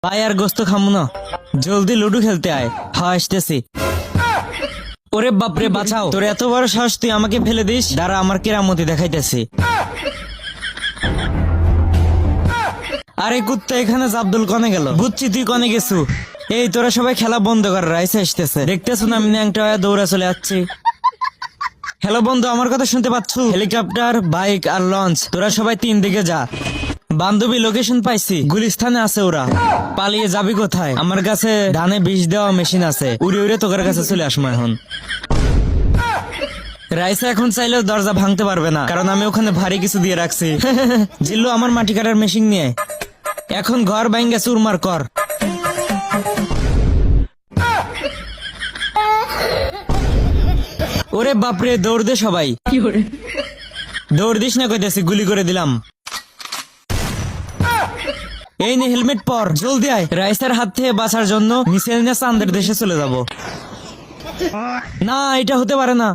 পাই আর গোস্ত খামু না, জলদি লুডো খেলতে আয়। হ্যাঁ আসতেছি। ওরে বাপরে বাঁচাও, তোর এত বড় সাহস তুই আমাকে ফেলে দিস? দাঁড়া আমার কেরামতি দেখাইতেছি। আরে কুত্তা এখানে আব্দুল কনে গেল? বুঝছি তুই কনে গেছু। এই তোরা সবাই খেলা বন্ধ কর, রাইসা আসতেছে। দেখতেছো না আমি ন্যাংটা হয়ে দৌড়া চলে যাচ্ছি। হ্যালো বন্ধু, আমার কথা শুনতে পাচ্ছ? হেলিকপ্টার, বাইক আর লঞ্চ, তোরা সবাই 3 দিকে যা। বান্ধবী লোকেশন পাইছি, গুলিস্তানে আছে ওরা। পালিয়ে যাবি কোথায়? আমার কাছে ধানে বিষ দেওয়া মেশিন আছে, উড়ে উড়ে তোর কাছে চলে আসবো এখন। রাইসা এখন চাইলেও দরজা ভাঙতে পারবে না, কারণ আমি ওখানে ভারী কিছু দিয়ে রাখছি। জিল্লু আমার মাটি কাটার মেশিন নিয়ে এখন ঘর ভাঙ্গে চুরমার কর। ওরে বাপরে, দৌড় দে সবাই। দৌড় দিস না কইতেছি, গুলি করে দিলাম। এই নে হেলমেট পর, জলদি আয়। রাইসার হাত থেকে বাঁচার জন্য মিসেল নিয়ে চাঁদের দেশে চলে যাব। না এটা হতে পারে না।